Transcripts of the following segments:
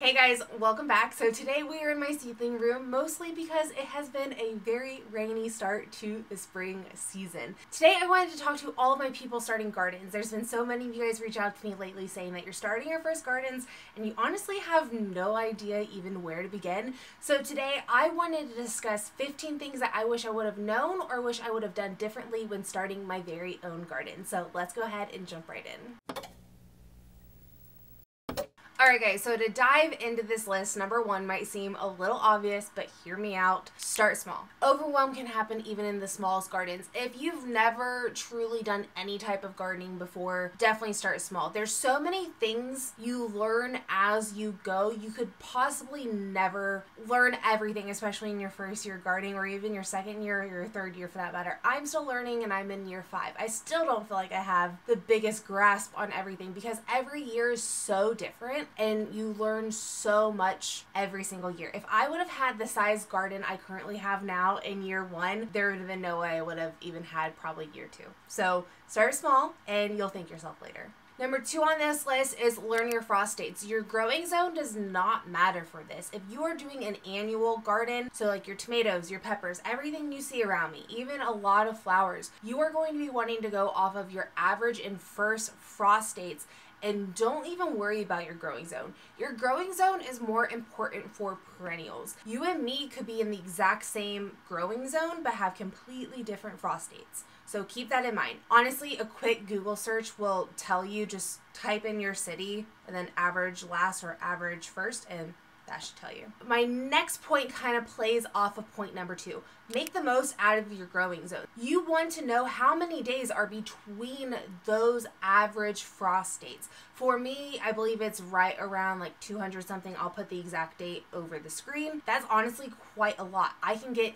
Hey guys, welcome back. So today we are in my seedling room, mostly because it has been a very rainy start to the spring season. Today I wanted to talk to all of my people starting gardens. There's been so many of you guys reach out to me lately saying that you're starting your first gardens and you honestly have no idea even where to begin. So today I wanted to discuss 15 things that I wish I would have known or wish I would have done differently when starting my very own garden. So let's go ahead and jump right in. Alright guys, so to dive into this list, number one might seem a little obvious, but hear me out. Start small. Overwhelm can happen even in the smallest gardens. If you've never truly done any type of gardening before, definitely start small. There's so many things you learn as you go. You could possibly never learn everything, especially in your first year gardening or even your second year or your third year for that matter. I'm still learning and I'm in year 5. I still don't feel like I have the biggest grasp on everything because every year is so different. And you learn so much every single year. If I would have had the size garden I currently have now in year 1, there would have been no way I would have even had probably year 2. So start small and you'll thank yourself later. Number 2 on this list is learn your frost dates. Your growing zone does not matter for this. If you are doing an annual garden, so like your tomatoes, your peppers, everything you see around me, even a lot of flowers, you are going to be wanting to go off of your average and first frost dates. And don't even worry about your growing zone. Your growing zone is more important for perennials. You and me could be in the exact same growing zone but have completely different frost dates. So keep that in mind. Honestly, a quick Google search will tell you, just type in your city and then average last or average first and that should tell you. My next point kind of plays off of point number 2. Make the most out of your growing zone. You want to know how many days are between those average frost dates. For me, I believe it's right around like 200 something. I'll put the exact date over the screen. That's honestly quite a lot. I can get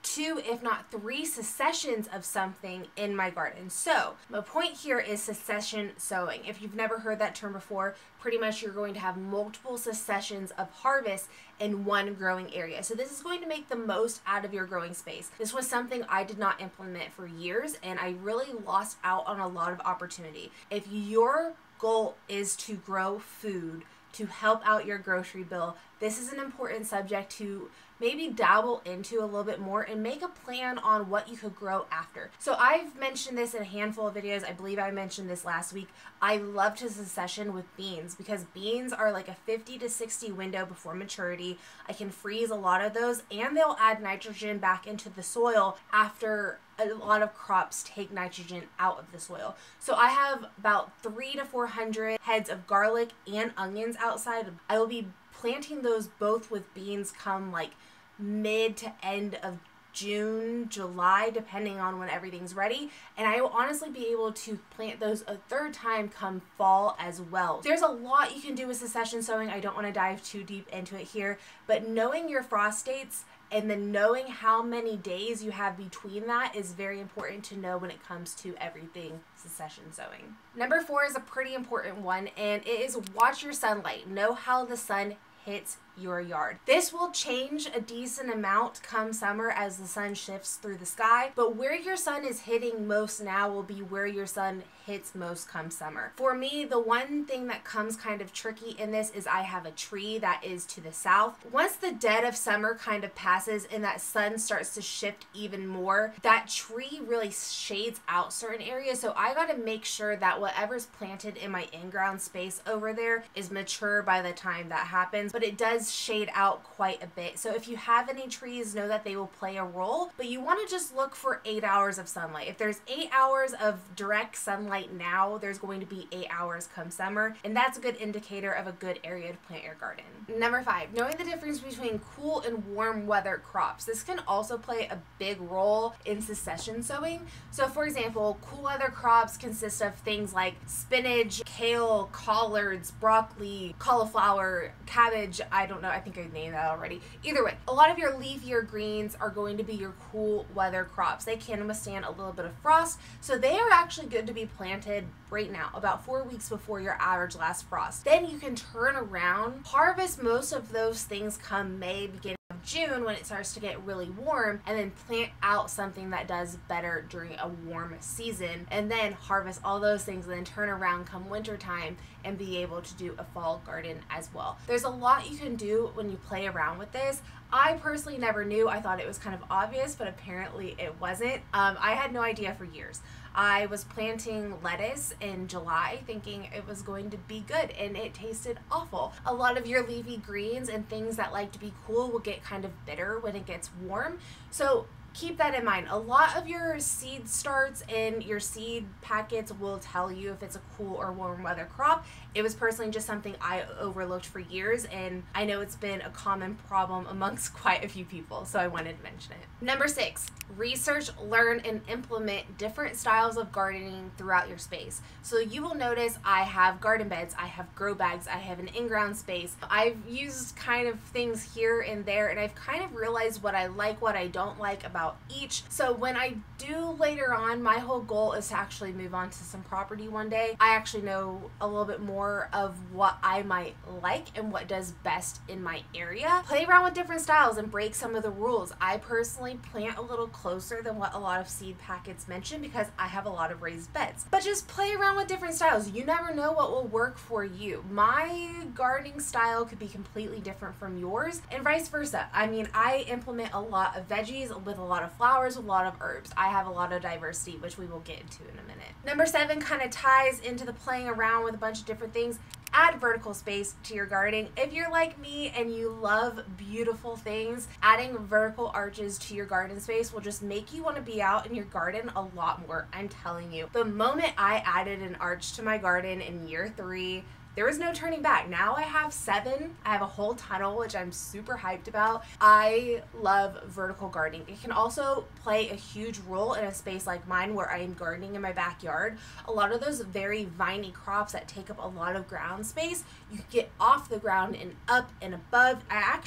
2 if not 3 successions of something in my garden. So my point here is succession sowing. If you've never heard that term before, pretty much you're going to have multiple successions of harvest in one growing area. So this is going to make the most out of your growing space. This was something I did not implement for years and I really lost out on a lot of opportunity. If your goal is to grow food to help out your grocery bill, this is an important subject to maybe dabble into a little bit more and make a plan on what you could grow after. So I've mentioned this in a handful of videos. I believe I mentioned this last week. I love to succession with beans because beans are like a 50 to 60 window before maturity. I can freeze a lot of those and they'll add nitrogen back into the soil after a lot of crops take nitrogen out of the soil. So I have about 300 to 400 heads of garlic and onions outside. I will be planting those both with beans come like mid to end of June, July, depending on when everything's ready. And I will honestly be able to plant those a third time come fall as well. There's a lot you can do with succession sowing. I don't want to dive too deep into it here, but knowing your frost dates and then knowing how many days you have between that is very important to know when it comes to everything succession sowing. Number 4 is a pretty important one, and it is watch your sunlight. Know how the sun hits your yard. This will change a decent amount come summer as the sun shifts through the sky, but where your sun is hitting most now will be where your sun hits most come summer. For me, the one thing that comes kind of tricky in this is I have a tree that is to the south. Once the dead of summer kind of passes and that sun starts to shift even more, that tree really shades out certain areas. So I got to make sure that whatever's planted in my in-ground space over there is mature by the time that happens, but it does shade out quite a bit. So if you have any trees, know that they will play a role, but you want to just look for 8 hours of sunlight. If there's 8 hours of direct sunlight now, there's going to be 8 hours come summer, and that's a good indicator of a good area to plant your garden. Number 5, knowing the difference between cool and warm weather crops. This can also play a big role in succession sowing. So for example, cool weather crops consist of things like spinach, kale, collards, broccoli, cauliflower, cabbage, I don't know, I think I named that already. Either way, a lot of your leafier greens are going to be your cool weather crops. They can withstand a little bit of frost, so they are actually good to be planted right now, about 4 weeks before your average last frost. Then you can turn around, harvest most of those things come May, beginning of around June when it starts to get really warm, and then plant out something that does better during a warm season, and then harvest all those things and then turn around come winter time and be able to do a fall garden as well. There's a lot you can do when you play around with this. I personally never knew. I thought it was kind of obvious, but apparently it wasn't. I had no idea for years. I was planting lettuce in July thinking it was going to be good, and it tasted awful. A lot of your leafy greens and things that like to be cool will get kind of bitter when it gets warm. So keep that in mind. A lot of your seed starts in your seed packets will tell you if it's a cool or warm weather crop. It was personally just something I overlooked for years, and I know it's been a common problem amongst quite a few people, so I wanted to mention it. Number 6, research, learn, and implement different styles of gardening throughout your space. So you will notice I have garden beds, I have grow bags, I have an in-ground space. I've used kind of things here and there, and I've kind of realized what I like, what I don't like about each. So when I do later on, my whole goal is to actually move on to some property one day. I actually know a little bit more of what I might like and what does best in my area. Play around with different styles and break some of the rules. I personally plant a little closer than what a lot of seed packets mention because I have a lot of raised beds. But just play around with different styles. You never know what will work for you. My gardening style could be completely different from yours and vice versa. I mean, I implement a lot of veggies with a lot of flowers, a lot of herbs. I have a lot of diversity, which we will get into in a minute. Number 7 kind of ties into the playing around with a bunch of different things. Add vertical space to your gardening. If you're like me and you love beautiful things, adding vertical arches to your garden space will just make you want to be out in your garden a lot more. I'm telling you. The moment I added an arch to my garden in year 3, there was no turning back. Now I have 7. I have a whole tunnel, which I'm super hyped about. I love vertical gardening. It can also play a huge role in a space like mine where I am gardening in my backyard. A lot of those very viney crops that take up a lot of ground space, you can get off the ground and up and above. I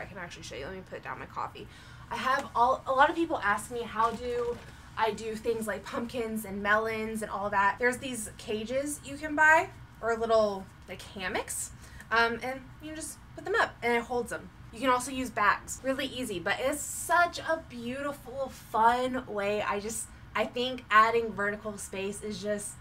can actually show you. Let me put down my coffee. I have a lot of people ask me how do I do things like pumpkins and melons and all that. There's these cages you can buy, or little like hammocks, and you just put them up and it holds them. You can also use bags. Really easy, but it's such a beautiful, fun way. I think adding vertical space is just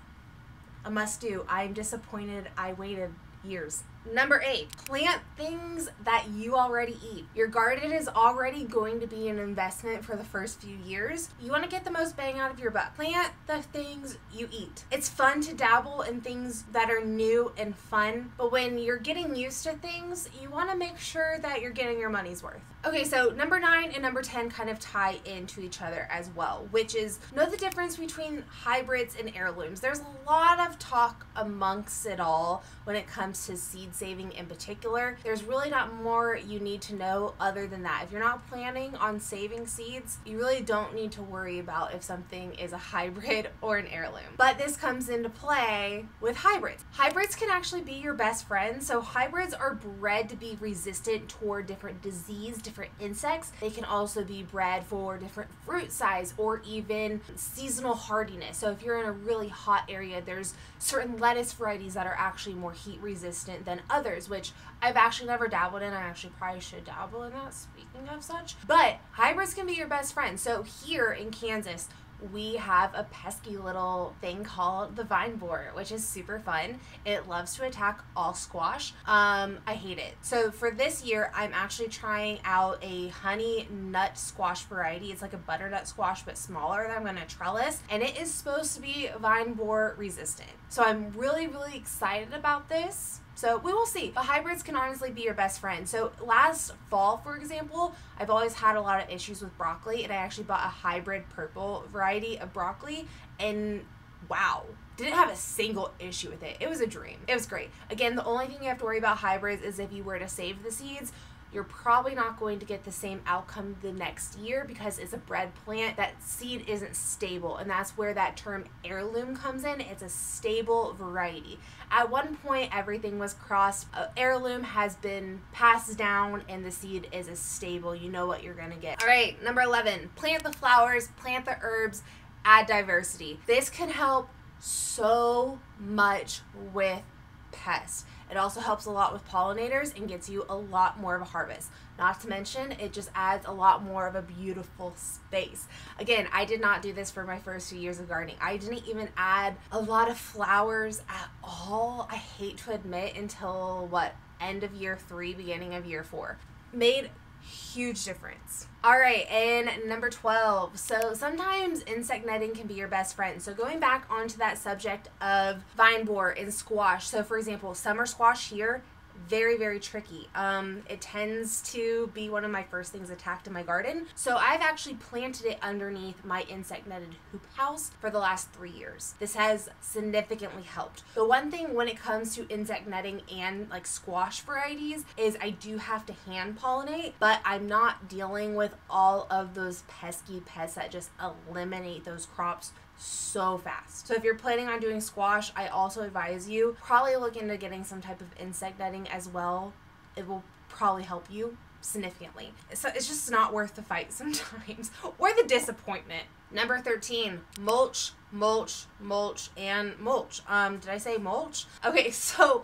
a must do. I'm disappointed I waited years. Number 8, plant things that you already eat. Your garden is already going to be an investment for the first few years. You want to get the most bang out of your butt. Plant the things you eat. It's fun to dabble in things that are new and fun, but when you're getting used to things, you want to make sure that you're getting your money's worth. Okay, so number 9 and number 10 kind of tie into each other as well, which is know the difference between hybrids and heirlooms. There's a lot of talk amongst it all when it comes to seed saving in particular. There's really not more you need to know other than that. If you're not planning on saving seeds, you really don't need to worry about if something is a hybrid or an heirloom. But this comes into play with hybrids. Hybrids can actually be your best friend. So hybrids are bred to be resistant toward different disease, different insects. They can also be bred for different fruit size or even seasonal hardiness. So if you're in a really hot area, there's certain lettuce varieties that are actually more heat resistant than others, which I've actually never dabbled in. I actually probably should dabble in that, speaking of such. But hybrids can be your best friend. So here in Kansas, we have a pesky little thing called the vine borer, which is super fun. It loves to attack all squash. I hate it. So for this year, I'm actually trying out a honey nut squash variety. It's like a butternut squash, but smaller, that I'm gonna trellis. And it is supposed to be vine borer resistant. So I'm really, really excited about this. So we will see. But hybrids can honestly be your best friend. So last fall, for example, I've always had a lot of issues with broccoli, and I actually bought a hybrid purple variety of broccoli, and wow, didn't have a single issue with it. It was a dream. It was great. Again, the only thing you have to worry about hybrids is if you were to save the seeds, you're probably not going to get the same outcome the next year because it's a bred plant. That seed isn't stable, and that's where that term heirloom comes in. It's a stable variety. At one point, everything was crossed. Heirloom has been passed down, and the seed is a stable. You know what you're gonna get. All right, number 11, plant the flowers, plant the herbs, add diversity. This can help so much with pests. It also helps a lot with pollinators and gets you a lot more of a harvest. Not to mention, it just adds a lot more of a beautiful space. Again, I did not do this for my first few years of gardening. I didn't even add a lot of flowers at all. I hate to admit, until what, end of year 3, beginning of year 4. Made huge difference. All right, and number 12. So sometimes insect netting can be your best friend. So going back onto that subject of vine borer and squash. So for example, summer squash here, very, very tricky. It tends to be one of my first things attacked in my garden. So I've actually planted it underneath my insect netted hoop house for the last 3 years. This has significantly helped. The one thing when it comes to insect netting and like squash varieties is I do have to hand pollinate, but I'm not dealing with all of those pesky pests that just eliminate those crops so fast. So if you're planning on doing squash, I also advise you probably look into getting some type of insect netting as well. It will probably help you significantly. So it's just not worth the fight sometimes, or the disappointment. Number 13, mulch, mulch, mulch, and mulch. Did I say mulch? Okay, so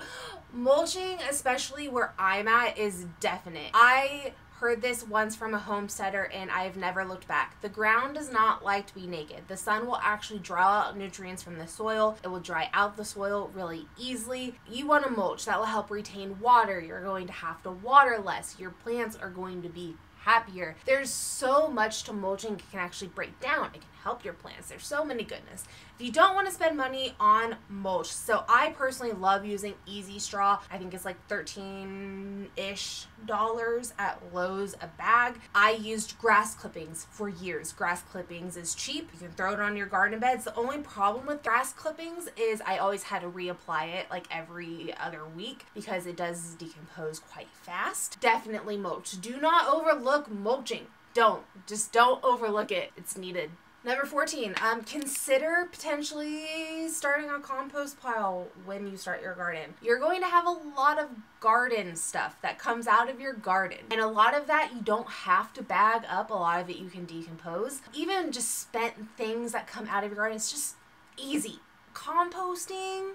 mulching, especially where I'm at, is definite. I heard this once from a homesteader and I've never looked back. The ground does not like to be naked. The sun will actually draw out nutrients from the soil. It will dry out the soil really easily. You want to mulch. That will help retain water. You're going to have to water less. Your plants are going to be happier. There's so much to mulching it can actually break down. It can help your plants. There's so many goodness. If you don't want to spend money on mulch, so I personally love using Easy Straw. I think it's like $13-ish at Lowe's a bag. I used grass clippings for years. Grass clippings is cheap. You can throw it on your garden beds. The only problem with grass clippings is I always had to reapply it like every other week because it does decompose quite fast. Definitely mulch. Do not overlook mulching. Just don't overlook it. It's needed. Number 14, consider potentially starting a compost pile when you start your garden. You're going to have a lot of garden stuff that comes out of your garden. And a lot of that you don't have to bag up. A lot of it you can decompose. Even just spent things that come out of your garden, it's just easy. Composting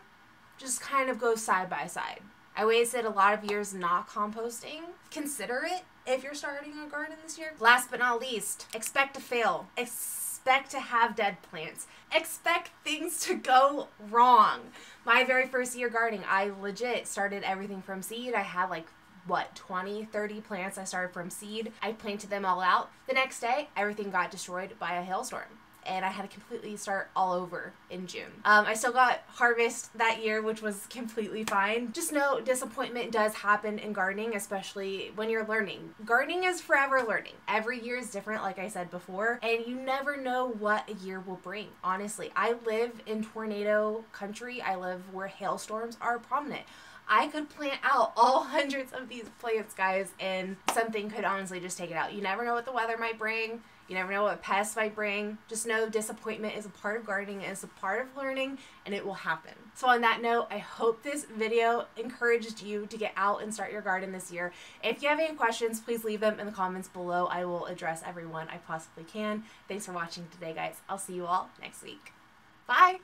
just kind of goes side by side. I wasted a lot of years not composting. Consider it if you're starting a garden this year. Last but not least, expect to fail. Expect to have dead plants. Expect things to go wrong. My very first year gardening, I legit started everything from seed. I had like, what, 20, 30 plants I started from seed. I planted them all out. The next day, everything got destroyed by a hailstorm. And I had to completely start all over in June. I still got harvest that year, which was completely fine. Just know disappointment does happen in gardening, especially when you're learning. Gardening is forever learning. Every year is different, like I said before, and you never know what a year will bring. Honestly, I live in tornado country. I live where hailstorms are prominent. I could plant out all hundreds of these plants, guys, and something could honestly just take it out. You never know what the weather might bring. You never know what pests might bring. Just know disappointment is a part of gardening, it is a part of learning, and it will happen. So on that note, I hope this video encouraged you to get out and start your garden this year. If you have any questions, please leave them in the comments below. I will address everyone I possibly can. Thanks for watching today, guys. I'll see you all next week. Bye!